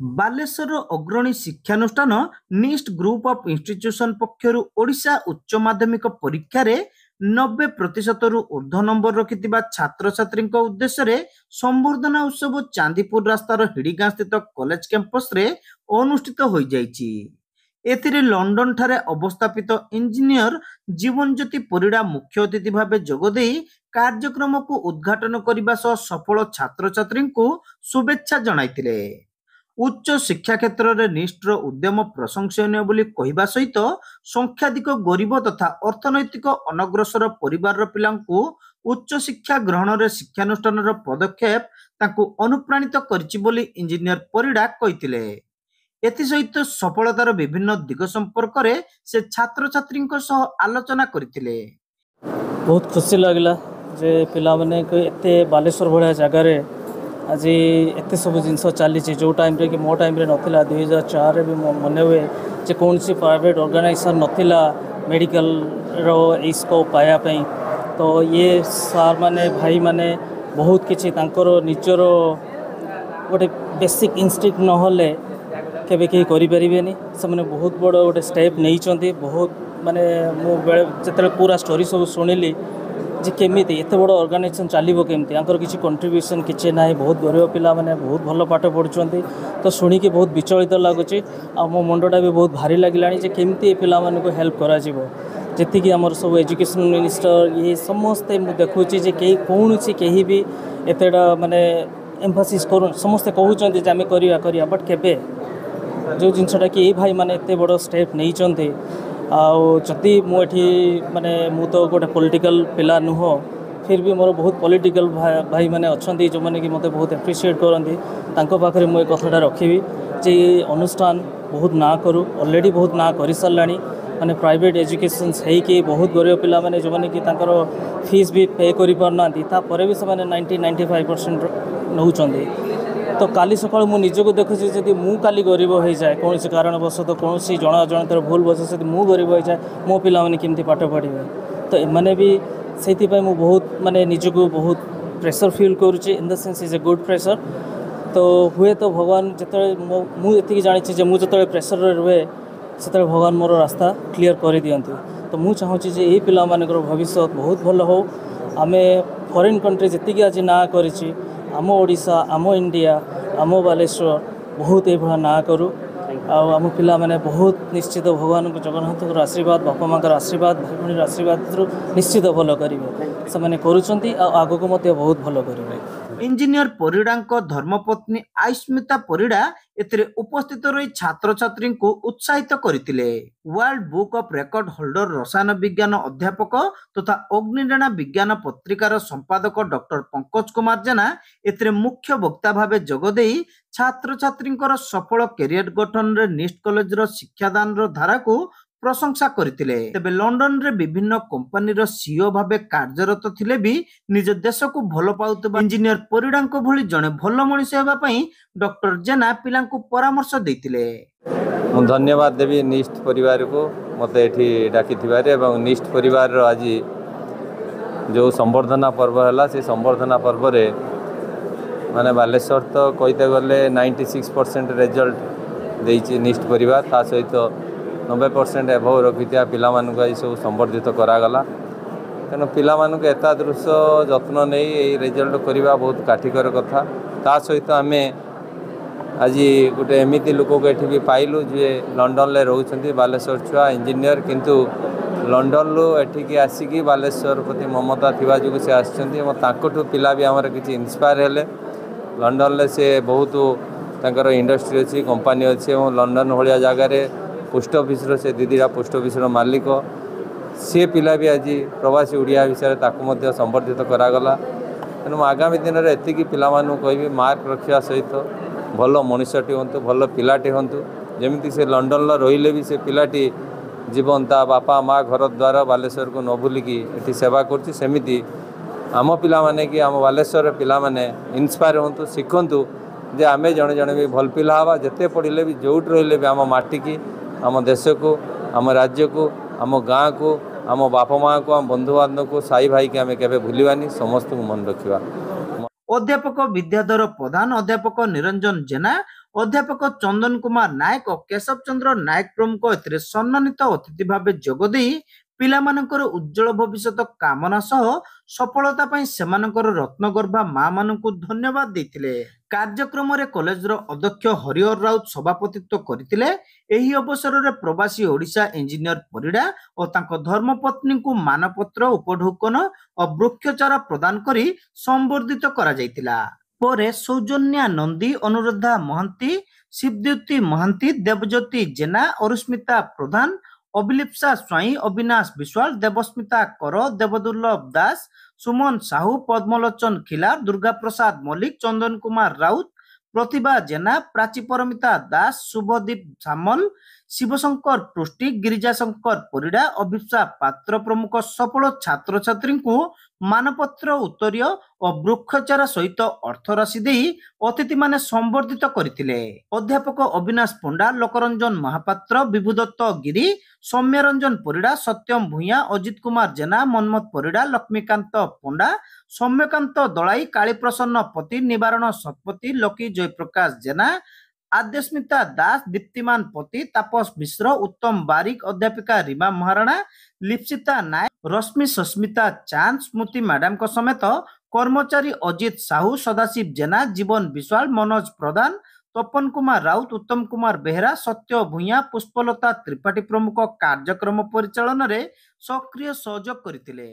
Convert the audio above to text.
ବାଲେଶ୍ୱର ଅଗ୍ରଣୀ ଶିକ୍ଷାନୁଷ୍ଠାନ NIST group of institution ପକ୍ଷରୁ ଓଡ଼ିଶା ଉଚ୍ଚ ମାଧ୍ୟମିକ ପରୀକ୍ଷାରେ 90% ଊର୍ଦ୍ଧ୍ୱ ନମ୍ବର ରଖିଥିବା ଛାତ୍ରଛାତ୍ରୀଙ୍କ ଉଦ୍ଦେଶ୍ୟରେ ସମ୍ବର୍ଦ୍ଧନା ଉତ୍ସବ ଚାନ୍ଦିପୁର ରାସ୍ତାର ହିଡ଼ିଗାଁ ସ୍ଥିତ କଲେଜ କ୍ୟାମ୍ପସରେ ଅନୁଷ୍ଠିତ ହୋଇଯାଇଛି। ଏଥିରେ ଲଣ୍ଡନ ଠାରେ ଅବସ୍ଥାପିତ ଇଞ୍ଜିନିୟର ଜୀବନଜ୍ୟୋତି ପରିଡ଼ା ମୁଖ୍ୟ ଅତିଥି ଭାବେ ଯୋଗଦେଇ କାର୍ଯ୍ୟକ୍ରମକୁ ଉଦ୍ଘାଟନ କରିବା ସହ ସଫଳ ଛାତ୍ରଛାତ୍ରୀଙ୍କୁ ଶୁଭେଚ୍ଛା ଜଣାଇଥିଲେ। ଉଚ୍ଚ ଶିକ୍ଷା କ୍ଷେତ୍ରରେ ନିଷ୍ଠର ଉଦ୍ୟମ ପ୍ରଶଂସନୀୟ ବୋଲି କହିବା ସହିତ ସଂଖ୍ୟାଧିକ ଗରିବ ତଥା ଅର୍ଥନୈତିକ ଅନଗ୍ରସର ପରିବାରର ପିଲାଙ୍କୁ ଉଚ୍ଚ ଶିକ୍ଷା ଗ୍ରହଣରେ ଶିକ୍ଷାନୁଷ୍ଠାନର ପଦକ୍ଷେପ ତାଙ୍କୁ ଅନୁପ୍ରାଣିତ କରିଛି ବୋଲି ଇଞ୍ଜିନିୟର ପରିଡ଼ା କହିଥିଲେ। ଏଥିସହିତ ସଫଳତାର ବିଭିନ୍ନ ଦିଗ ସମ୍ପର୍କରେ ସେ ଛାତ୍ରଛାତ୍ରୀଙ୍କ ସହ ଆଲୋଚନା କରିଥିଲେ। बहुत खुशी लगला जे पिला माने एते बालेश्वर भाया जगार आज एत सब जिनस चली जो टाइम रे कि मो टाइम रे नथिला 2004 भी मन हुए जे कौन सी प्राइवेट ऑर्गेनाइजेशन नथिला मेडिकल रो स्कोप पायापी। तो ये सार माने भाई माने बहुत किसी तांकर निजर गोटे बेसिक इंस्टिंक्ट नहले केबे कहीं करें से मैंने बहुत बड़ गोटे स्टेप नहीं बहुत माने मु जिते पूरा स्टोरी सब शुणिली जे केमी एत बड़ ऑर्गेनाइजेशन चलो केमती आंकर किसी कंट्रीब्यूशन किसी ना बहुत गरीब पिला माने बहुत भल पाठ पढ़ुंट। तो शुणिकी बहुत विचलित लगुच मो मुंडा भी बहुत भारी लगे जे केमती पिला मानक हेल्प करा जी आमर सब एजुकेशन मिनिस्टर ये समस्ते मुझे देखुची जे कहीं कौन कहीं भी एतेटा माने एम्फासिस कर समस्ते कहते आम करिया बट केबे जो जिनसटा कि ये भाई माने एते बड़ स्टेप नहीं आदि मुझे माने मु तो गोटे पॉलिटिकल पिला नुह फिर भी मोर बहुत पॉलिटिकल भाई माने अच्छा जो मैंने कि मते बहुत एप्रिशिएट करती पाखे मुझे कथाटा रखी जे अनुष्ठान बहुत ना करूँ ऑलरेडी बहुत ना कर सारा माने प्राइवेट एजुकेशन है बहुत गरीब पिला माने जो मैंने कि फीस भी पे कर पारना भी से 90-95% नौ। तो काली सकाल मु निजको देखुची जदि मु काली गरीब हो जाए कौन कारणवश तो कौन जना अजाणतर भूल बस मु गरीब हो जाए मो पिला माने केमती पाठ पढ़े। तो एमाने भी से बहुत माने निजको बहुत प्रेशर फील करुच्ची in the sense is a good pressure. तो हुए तो भगवान जो मुझे जानी मुझे प्रेशर रुए से भगवान मोर रास्ता क्लीयर कर दियंती। तो मुझे चाहूँगी जे ये पिला मानकर भविष्य बहुत भल हो आम फॉरेन कंट्री जी आज ना करी आम ओडिशा आम इंडिया आम बालेश्वर बहुत ये ना करूँ आम पिला माने बहुत निश्चित भगवान जगन्नाथ आशीर्वाद बापा माँ आशीर्वाद भाई भाई आशीर्वाद निश्चित भल करेंगे से मैंने आगक बहुत भल करेंगे। इंजीनियर परिडांको धर्मपत्नी आयुष्मिता परिडा एथिरे उपस्थित रही छात्र छात्री को उत्साहित करथिले। World book of record holder रसायन विज्ञान अध्यापक तथा अग्निडेणा विज्ञान पत्रिकार संपादक डॉक्टर पंकज कुमार जेना एथिरे मुख्य वक्ता भावे जोगदेई छात्र छात्री सफल कैरियर गठन रे निस्ट कॉलेज रो शिक्षादान रो धारा को प्रशंसा करथिले। तेबे लंडन रे विभिन्न कंपनी रो सीईओ भावे कार्यरत थिले भी निज देश को भल पाउतबा इंजीनियर परिडांको भली जने भल मनुष्य हेबा पई डॉक्टर जेना पिलांको परामर्श दैथिले। मु धन्यवाद देवी निस्ट परिवार को मते एठी डाकी थिबारे एवं निस्ट परिवार रो आज जो संवर्धना पर्व हला से संवर्धना पर्व रे माने बालेश्वर तो कहते गले 96% रिजल्ट देइछि निस्ट परिवार ता सहित 90% एभव रखिथिया पिला मानक आई सब संवर्धित करागला। तेणु पिला मानक एतादृश जत्न नहीं ये रिजल्ट करवा बहुत काठिकर कथा। ता सहित आम आज गोटे एमती लोक को ये भी पाइलु जे लंडन ले रोचंती बालेश्वर छुआ इंजीनियर किंतु लंडन लो एठिकी आसिकी बालेश्वर प्रति ममता थिबा जो से आसछंती पिला भी आमर किछि इंस्पायर हेले। लंडन ले से बहुत तांकर इंडस्ट्री अच्छी कंपनी अच्छी और लंडन भाया जगार पोस्ट ऑफिस से दीदीरा पोस्ट ऑफिस मालिक सी पिला भी आज प्रवासी ओडिया विषय ताकू संवर्धित करागला। तेणु आगामी दिन में एतिकी पिला कहि मार्क रखा सहित भल मनुष्यटी हूँ भल पिलाटी हूँ जमी से लंडन रहिले भी से पिलाटी जीवन ता बापा माँ घर द्वार बालेश्वर को न भूलिकी ये सेवा करमती आम पिला माने कि आम बालेश्वर पिला माने इंस्पायर हूँ शिखतु जे आमे जड़े जड़े भी भल पिला हवा जिते पढ़ले भी जोट रहिले भी आम माटी की आम देश को आम राज्य को आम गाँ को आम बापा माँ को आम बंधु बांधव को साई भाई के आम केबे भूलिबानी समस्त को मन रखिबा। अध्यापक विद्याधर प्रधान अध्यापक निरंजन जेना ଅଧ୍ୟାପକ ଚନ୍ଦନ କୁମାର ନାୟକ ଓ କେଶବ ଚନ୍ଦ୍ର ନାୟକ ପ୍ରମୁଖ ଏଥିରେ ସମ୍ମାନିତ ଅତିଥି ଭାବେ ଯୋଗଦେଇ ପିଲାମାନଙ୍କର ଉଜ୍ଜଳ ଭବିଷ୍ୟତ କାମନା ସହ ସଫଳତା ପାଇଁ ସେମାନଙ୍କର ରତ୍ନଗର୍ଭା ମା ମାନଙ୍କୁ ଧନ୍ୟବାଦ ଦେଇଥିଲେ। କାର୍ଯ୍ୟକ୍ରମରେ କଲେଜର ଅଧ୍ୟକ୍ଷ ହରିହର ରାଉତ ସଭାପତିତ୍ୱ କରିଥିଲେ। ଏହି ଅବସରରେ ପ୍ରବାସୀ ଓଡ଼ିଶା ଇଞ୍ଜିନିୟର ପରିଡ଼ା ଓ ତାଙ୍କ ଧର୍ମପତ୍ନୀଙ୍କୁ ମାନପତ୍ର ଉପଢୌକନ ଓ ବୃକ୍ଷଚାରା ପ୍ରଦାନ କରି ସମ୍ବର୍ଦ୍ଧିତ କରାଯାଇଥିଲା। ପରେ ସୌଜନ୍ୟା ନନ୍ଦୀ, ଅନୁରାଧା ମହାନ୍ତି, ଶିବଦ୍ୟୁତି ମହାନ୍ତି, ଦେବଜ୍ୟୋତି ଜେନା, ଅରୁସ୍ମିତା ପ୍ରଧାନ, ଅଭିଲିପ୍ସା ସ୍ୱାଇଁ, ଅବିନାଶ ବିଶ୍ୱାଳ, ଦେବସ୍ମିତା କର, ଦେବଦୁର୍ଲଭ ଦାସ, ସୁମନ ସାହୁ, ପଦ୍ମଲୋଚନ ଖିଲାର, ଦୁର୍ଗା ପ୍ରସାଦ ମଲ୍ଲିକ, ଚନ୍ଦନ କୁମାର ରାଉତ, ପ୍ରତିଭା ଜେନା, ପ୍ରାଚୀ ପରମିତା ଦାସ, ଶୁଭଦୀପ ସାମଲ, ଶିବଶଙ୍କର ପୃଷ୍ଟି, ଗିରିଜାଶଙ୍କର ପରିଡ଼ା, ଅଭିପ୍ସା ପାତ୍ର ପ୍ରମୁଖ ସଫଳ ଛାତ୍ରଛାତ୍ରୀଙ୍କୁ ମାନପତ୍ର, ଉତ୍ତରୀୟ ଓ ବୃକ୍ଷଚାରା ସହିତ ଅର୍ଥରାଶି ଦେଇ ଅତିଥିମାନେ ସମ୍ବର୍ଦ୍ଧିତ କରିଥିଲେ। ଅଧ୍ୟାପକ ଅବିନାଶ ପଣ୍ଡା, ଲୋକରଞ୍ଜନ ମହାପାତ୍ର, ବିଭୁଦତ୍ତ ଗିରି, ସୌମ୍ୟରଞ୍ଜନ ପରିଡ଼ା, ସତ୍ୟମ ଭୂୟାଁ, ଅଜିତ କୁମାର ଜେନା, ମନ୍ମଥ ପରିଡ଼ା, ଲକ୍ଷ୍ମୀକାନ୍ତ ପଣ୍ଡା, ସୌମ୍ୟକାନ୍ତ ଦଳାଇ, କାଳୀପ୍ରସନ୍ନ ପତି, ନିବାରଣ ଶତପଥୀ, ଲକି ଜୟପ୍ରକାଶ ଜେନା, ଆଦ୍ୟସ୍ମିତା ଦାସ, ଦୀପ୍ତିମାନ ପତି, ତାପସ ମିଶ୍ର, ଉତ୍ତମ ବାରିକ, ଅଧ୍ୟାପିକା ରୀମା ମହାରଣା, ଲିପ୍ସିତା ନାୟକ, ରଶ୍ମି ସସ୍ମିତା ଚାନ୍ଦ, ସ୍ମୃତି ମ୍ୟାଡାମଙ୍କ ସମେତ କର୍ମଚାରୀ ଅଜିତ ସାହୁ, ସଦାଶିବ ଜେନା, ଜୀବନ ବିଶ୍ୱାଳ, ମନୋଜ ପ୍ରଧାନ, ତପନ କୁମାର ରାଉତ, ଉତ୍ତମ କୁମାର ବେହେରା, ସତ୍ୟ ଭୂୟାଁ, ପୁଷ୍ପଲତା ତ୍ରିପାଠୀ ପ୍ରମୁଖ କାର୍ଯ୍ୟକ୍ରମ ପରିଚାଳନାରେ ସକ୍ରିୟ ସହଯୋଗ କରିଥିଲେ।